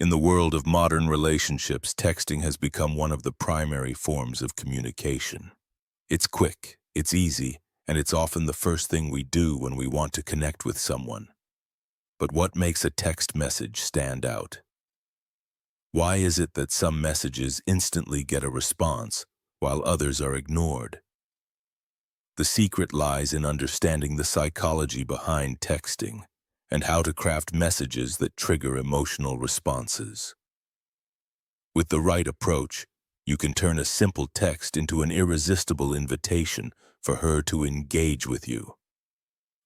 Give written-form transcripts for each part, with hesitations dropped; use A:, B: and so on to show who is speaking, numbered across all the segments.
A: In the world of modern relationships, texting has become one of the primary forms of communication. It's quick, it's easy, and it's often the first thing we do when we want to connect with someone. But what makes a text message stand out? Why is it that some messages instantly get a response, while others are ignored? The secret lies in understanding the psychology behind texting and how to craft messages that trigger emotional responses. With the right approach, you can turn a simple text into an irresistible invitation for her to engage with you.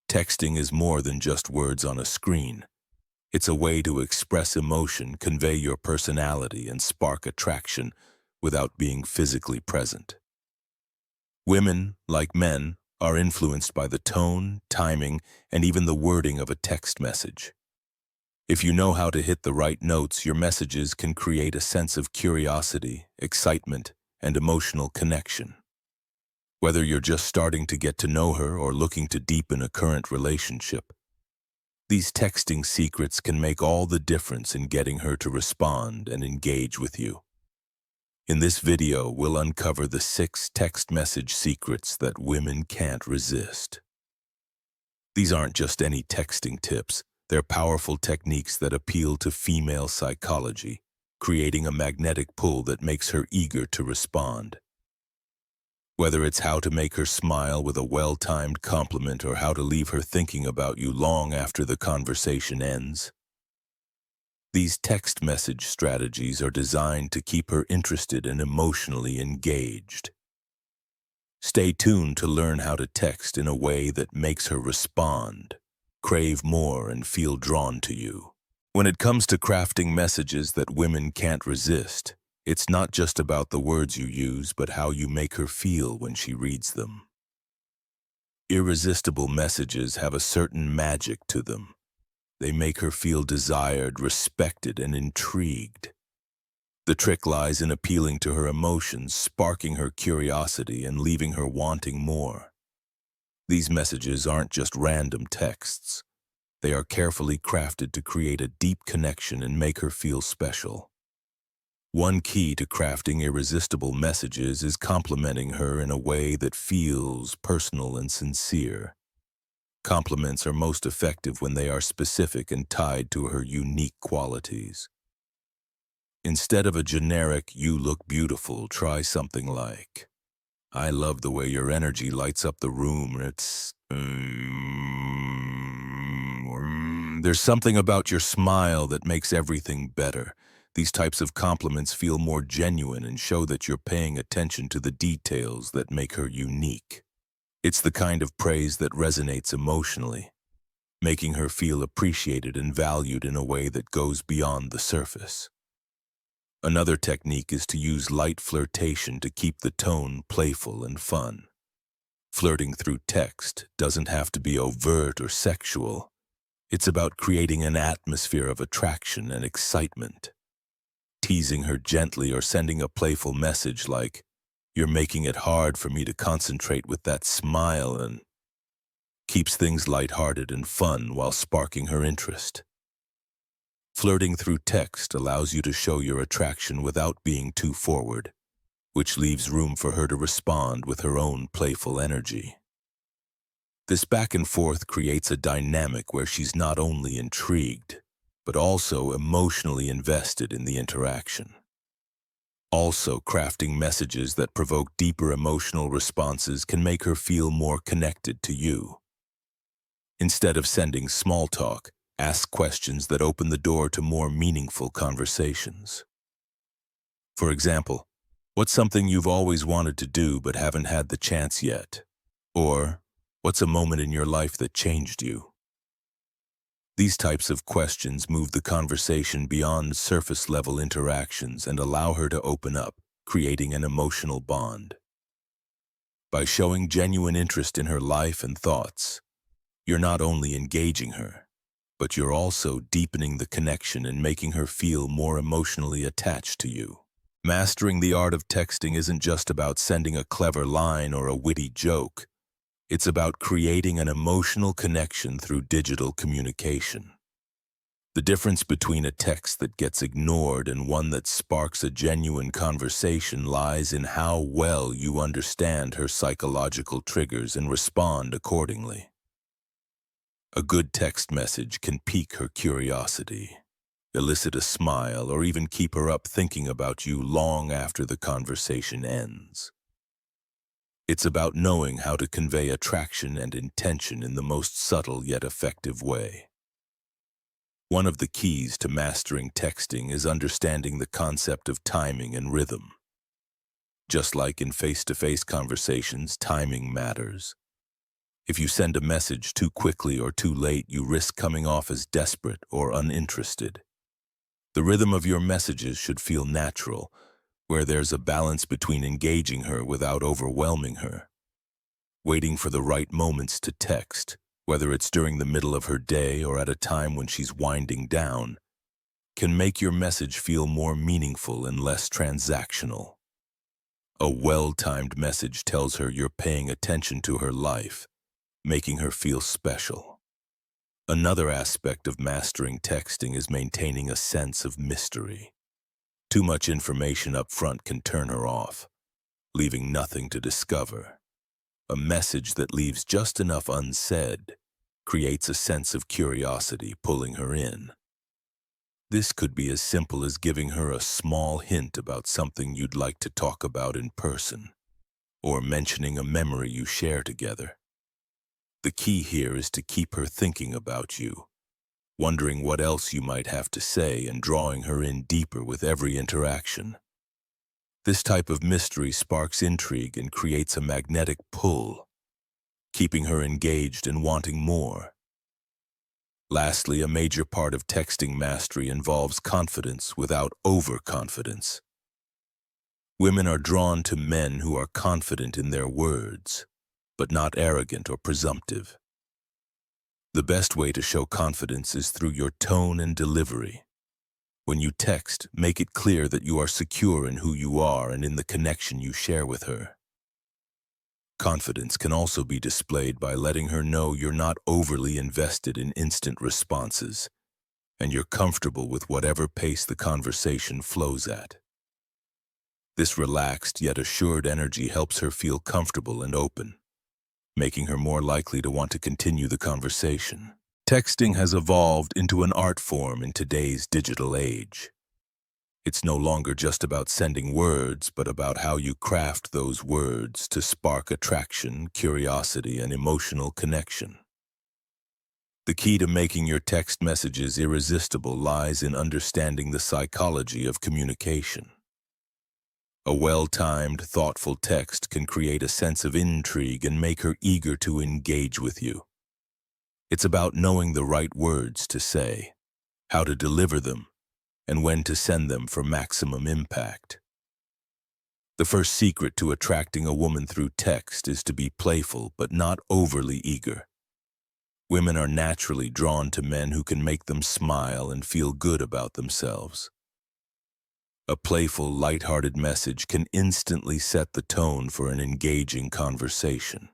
A: Texting is more than just words on a screen. It's a way to express emotion, convey your personality, and spark attraction without being physically present. Women, like men, are influenced by the tone, timing, and even the wording of a text message. If you know how to hit the right notes, your messages can create a sense of curiosity, excitement, and emotional connection. Whether you're just starting to get to know her or looking to deepen a current relationship, these texting secrets can make all the difference in getting her to respond and engage with you. In this video, we'll uncover the 6 text message secrets that women can't resist. These aren't just any texting tips. They're powerful techniques that appeal to female psychology, creating a magnetic pull that makes her eager to respond. Whether it's how to make her smile with a well-timed compliment or how to leave her thinking about you long after the conversation ends, these text message strategies are designed to keep her interested and emotionally engaged. Stay tuned to learn how to text in a way that makes her respond, crave more, and feel drawn to you. When it comes to crafting messages that women can't resist, it's not just about the words you use, but how you make her feel when she reads them. Irresistible messages have a certain magic to them. They make her feel desired, respected, and intrigued. The trick lies in appealing to her emotions, sparking her curiosity, and leaving her wanting more. These messages aren't just random texts. They are carefully crafted to create a deep connection and make her feel special. One key to crafting irresistible messages is complimenting her in a way that feels personal and sincere. Compliments are most effective when they are specific and tied to her unique qualities. Instead of a generic, "you look beautiful," try something like, "I love the way your energy lights up the room. There's something about your smile that makes everything better." These types of compliments feel more genuine and show that you're paying attention to the details that make her unique. It's the kind of praise that resonates emotionally, making her feel appreciated and valued in a way that goes beyond the surface. Another technique is to use light flirtation to keep the tone playful and fun. Flirting through text doesn't have to be overt or sexual. It's about creating an atmosphere of attraction and excitement. Teasing her gently or sending a playful message like, "You're making it hard for me to concentrate with that smile," and keeps things lighthearted and fun while sparking her interest. Flirting through text allows you to show your attraction without being too forward, which leaves room for her to respond with her own playful energy. This back and forth creates a dynamic where she's not only intrigued, but also emotionally invested in the interaction. Also, crafting messages that provoke deeper emotional responses can make her feel more connected to you. Instead of sending small talk, ask questions that open the door to more meaningful conversations. For example, what's something you've always wanted to do but haven't had the chance yet? Or, what's a moment in your life that changed you? These types of questions move the conversation beyond surface-level interactions and allow her to open up, creating an emotional bond. By showing genuine interest in her life and thoughts, you're not only engaging her, but you're also deepening the connection and making her feel more emotionally attached to you. Mastering the art of texting isn't just about sending a clever line or a witty joke. It's about creating an emotional connection through digital communication. The difference between a text that gets ignored and one that sparks a genuine conversation lies in how well you understand her psychological triggers and respond accordingly. A good text message can pique her curiosity, elicit a smile, or even keep her up thinking about you long after the conversation ends. It's about knowing how to convey attraction and intention in the most subtle yet effective way. One of the keys to mastering texting is understanding the concept of timing and rhythm. Just like in face-to-face conversations, timing matters. If you send a message too quickly or too late, you risk coming off as desperate or uninterested. The rhythm of your messages should feel natural, where there's a balance between engaging her without overwhelming her. Waiting for the right moments to text, whether it's during the middle of her day or at a time when she's winding down, can make your message feel more meaningful and less transactional. A well-timed message tells her you're paying attention to her life, making her feel special. Another aspect of mastering texting is maintaining a sense of mystery. Too much information up front can turn her off, leaving nothing to discover. A message that leaves just enough unsaid creates a sense of curiosity, pulling her in. This could be as simple as giving her a small hint about something you'd like to talk about in person, or mentioning a memory you share together. The key here is to keep her thinking about you, wondering what else you might have to say and drawing her in deeper with every interaction. This type of mystery sparks intrigue and creates a magnetic pull, keeping her engaged and wanting more. Lastly, a major part of texting mastery involves confidence without overconfidence. Women are drawn to men who are confident in their words, but not arrogant or presumptive. The best way to show confidence is through your tone and delivery. When you text, make it clear that you are secure in who you are and in the connection you share with her. Confidence can also be displayed by letting her know you're not overly invested in instant responses, and you're comfortable with whatever pace the conversation flows at. This relaxed yet assured energy helps her feel comfortable and open, making her more likely to want to continue the conversation. Texting has evolved into an art form in today's digital age. It's no longer just about sending words, but about how you craft those words to spark attraction, curiosity, and emotional connection. The key to making your text messages irresistible lies in understanding the psychology of communication. A well-timed, thoughtful text can create a sense of intrigue and make her eager to engage with you. It's about knowing the right words to say, how to deliver them, and when to send them for maximum impact. The first secret to attracting a woman through text is to be playful but not overly eager. Women are naturally drawn to men who can make them smile and feel good about themselves. A playful, lighthearted message can instantly set the tone for an engaging conversation.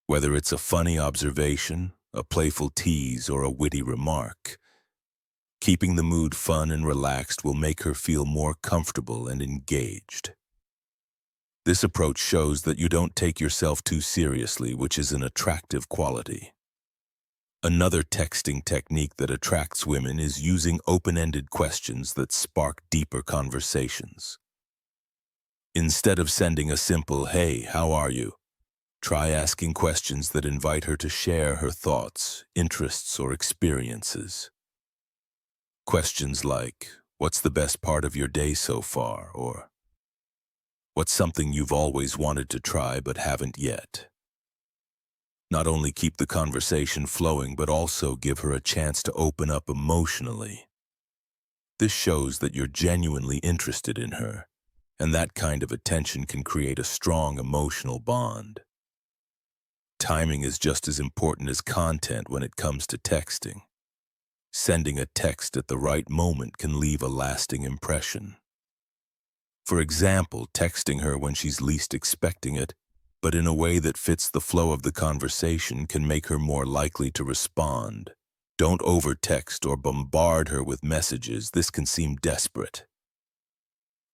A: Whether it's a funny observation, a playful tease, or a witty remark, keeping the mood fun and relaxed will make her feel more comfortable and engaged. This approach shows that you don't take yourself too seriously, which is an attractive quality. Another texting technique that attracts women is using open-ended questions that spark deeper conversations. Instead of sending a simple, "Hey, how are you?" try asking questions that invite her to share her thoughts, interests, or experiences. Questions like, "What's the best part of your day so far?" or "What's something you've always wanted to try but haven't yet?" Not only keep the conversation flowing, but also give her a chance to open up emotionally. This shows that you're genuinely interested in her, and that kind of attention can create a strong emotional bond. Timing is just as important as content when it comes to texting. Sending a text at the right moment can leave a lasting impression. For example, texting her when she's least expecting it, but in a way that fits the flow of the conversation, can make her more likely to respond, Don't overtext or bombard her with messages. This can seem desperate.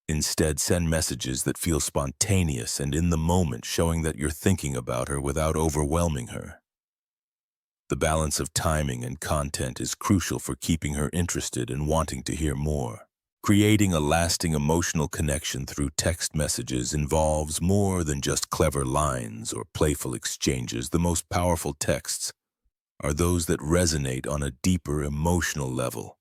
A: Instead, send messages that feel spontaneous and in the moment, showing that you're thinking about her without overwhelming her. The balance of timing and content is crucial for keeping her interested and wanting to hear more. Creating a lasting emotional connection through text messages involves more than just clever lines or playful exchanges. The most powerful texts are those that resonate on a deeper emotional level,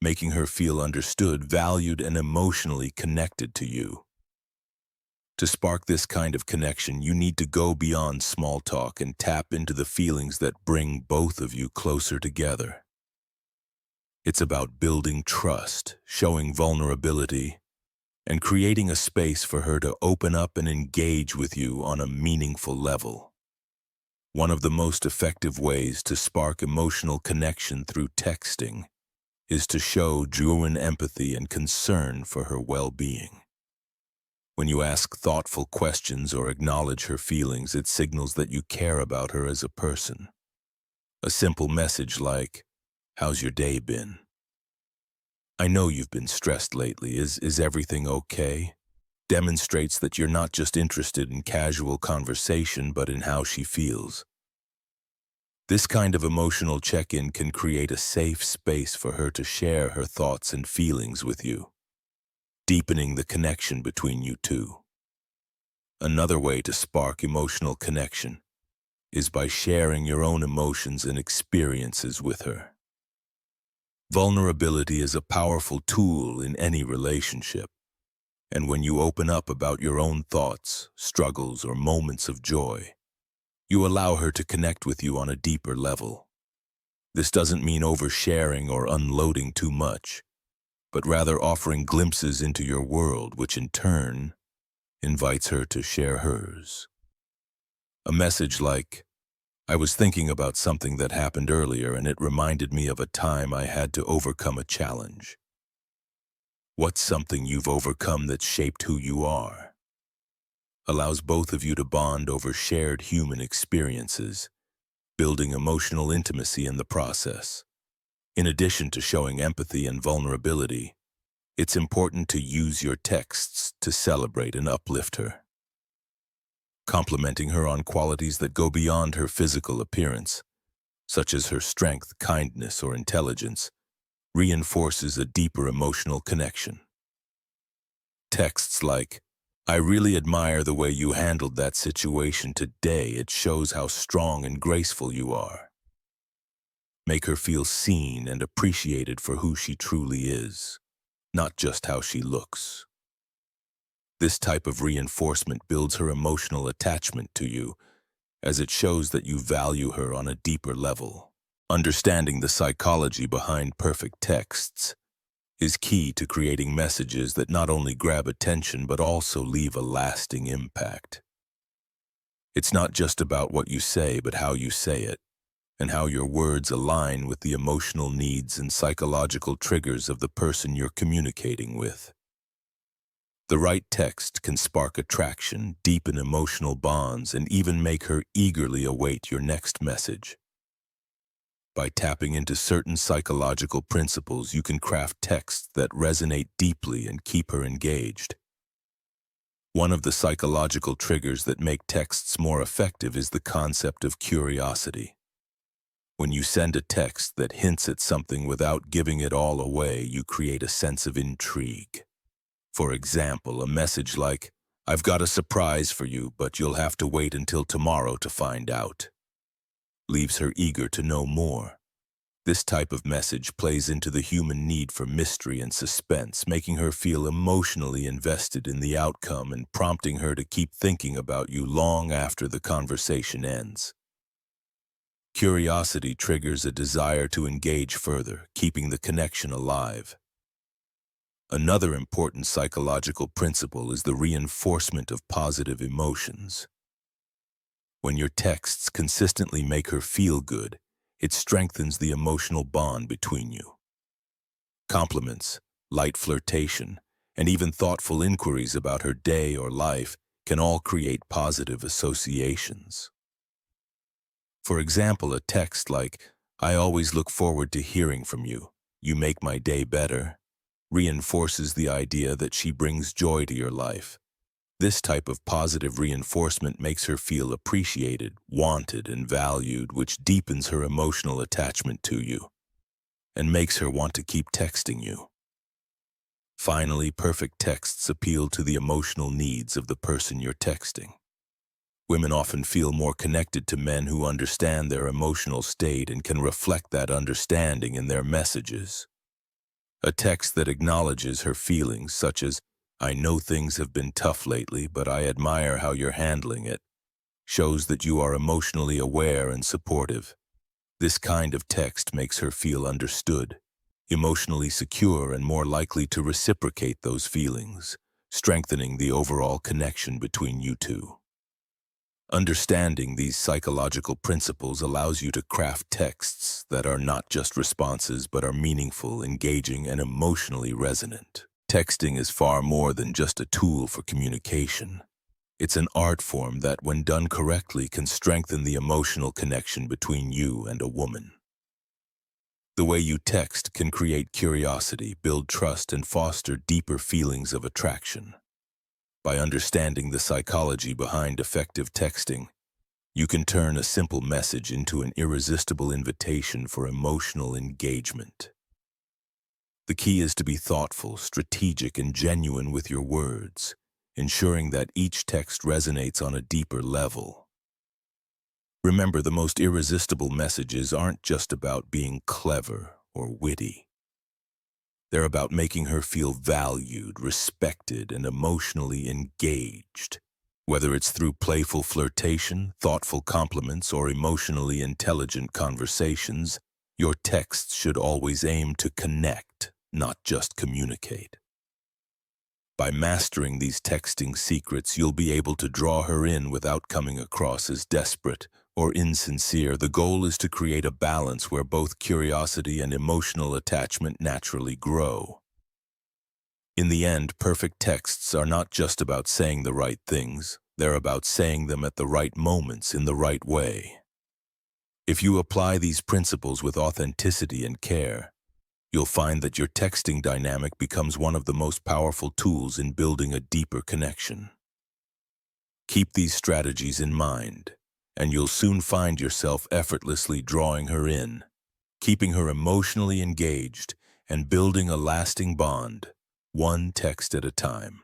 A: making her feel understood, valued, and emotionally connected to you. To spark this kind of connection, you need to go beyond small talk and tap into the feelings that bring both of you closer together. It's about building trust, showing vulnerability, and creating a space for her to open up and engage with you on a meaningful level. One of the most effective ways to spark emotional connection through texting is to show genuine empathy and concern for her well-being. When you ask thoughtful questions or acknowledge her feelings, it signals that you care about her as a person. A simple message like, "How's your day been? I know you've been stressed lately. Is everything okay?" demonstrates that you're not just interested in casual conversation, but in how she feels. This kind of emotional check-in can create a safe space for her to share her thoughts and feelings with you, deepening the connection between you two. Another way to spark emotional connection is by sharing your own emotions and experiences with her. Vulnerability is a powerful tool in any relationship, and when you open up about your own thoughts, struggles, or moments of joy, you allow her to connect with you on a deeper level. This doesn't mean oversharing or unloading too much, but rather offering glimpses into your world, which in turn invites her to share hers. A message like, "I was thinking about something that happened earlier and it reminded me of a time I had to overcome a challenge. What's something you've overcome that shaped who you are?" allows both of you to bond over shared human experiences, building emotional intimacy in the process. In addition to showing empathy and vulnerability, it's important to use your texts to celebrate and uplift her. Complimenting her on qualities that go beyond her physical appearance, such as her strength, kindness, or intelligence, reinforces a deeper emotional connection. Texts like, "I really admire the way you handled that situation today. It shows how strong and graceful you are," make her feel seen and appreciated for who she truly is, not just how she looks. This type of reinforcement builds her emotional attachment to you, as it shows that you value her on a deeper level. Understanding the psychology behind perfect texts is key to creating messages that not only grab attention but also leave a lasting impact. It's not just about what you say, but how you say it, and how your words align with the emotional needs and psychological triggers of the person you're communicating with. The right text can spark attraction, deepen emotional bonds, and even make her eagerly await your next message. By tapping into certain psychological principles, you can craft texts that resonate deeply and keep her engaged. One of the psychological triggers that make texts more effective is the concept of curiosity. When you send a text that hints at something without giving it all away, you create a sense of intrigue. For example, a message like, "I've got a surprise for you, but you'll have to wait until tomorrow to find out," leaves her eager to know more. This type of message plays into the human need for mystery and suspense, making her feel emotionally invested in the outcome and prompting her to keep thinking about you long after the conversation ends. Curiosity triggers a desire to engage further, keeping the connection alive. Another important psychological principle is the reinforcement of positive emotions. When your texts consistently make her feel good, it strengthens the emotional bond between you. Compliments, light flirtation, and even thoughtful inquiries about her day or life can all create positive associations. For example, a text like, I always look forward to hearing from you. You make my day better, reinforces the idea that she brings joy to your life. This type of positive reinforcement makes her feel appreciated, wanted, and valued, which deepens her emotional attachment to you and makes her want to keep texting you. Finally, perfect texts appeal to the emotional needs of the person you're texting. Women often feel more connected to men who understand their emotional state and can reflect that understanding in their messages. A text that acknowledges her feelings, such as, "I know things have been tough lately, but I admire how you're handling it," shows that you are emotionally aware and supportive. This kind of text makes her feel understood, emotionally secure, and more likely to reciprocate those feelings, strengthening the overall connection between you two. Understanding these psychological principles allows you to craft texts that are not just responses but are meaningful, engaging, and emotionally resonant. Texting is far more than just a tool for communication. It's an art form that, when done correctly, can strengthen the emotional connection between you and a woman. The way you text can create curiosity, build trust, and foster deeper feelings of attraction. By understanding the psychology behind effective texting, you can turn a simple message into an irresistible invitation for emotional engagement. The key is to be thoughtful, strategic, and genuine with your words, ensuring that each text resonates on a deeper level. Remember, the most irresistible messages aren't just about being clever or witty. They're about making her feel valued, respected, and emotionally engaged. Whether it's through playful flirtation, thoughtful compliments, or emotionally intelligent conversations, your texts should always aim to connect, not just communicate. By mastering these texting secrets, you'll be able to draw her in without coming across as desperate or insincere. The goal is to create a balance where both curiosity and emotional attachment naturally grow. In the end, perfect texts are not just about saying the right things, they're about saying them at the right moments in the right way. If you apply these principles with authenticity and care, you'll find that your texting dynamic becomes one of the most powerful tools in building a deeper connection. Keep these strategies in mind, and you'll soon find yourself effortlessly drawing her in, keeping her emotionally engaged, and building a lasting bond, one text at a time.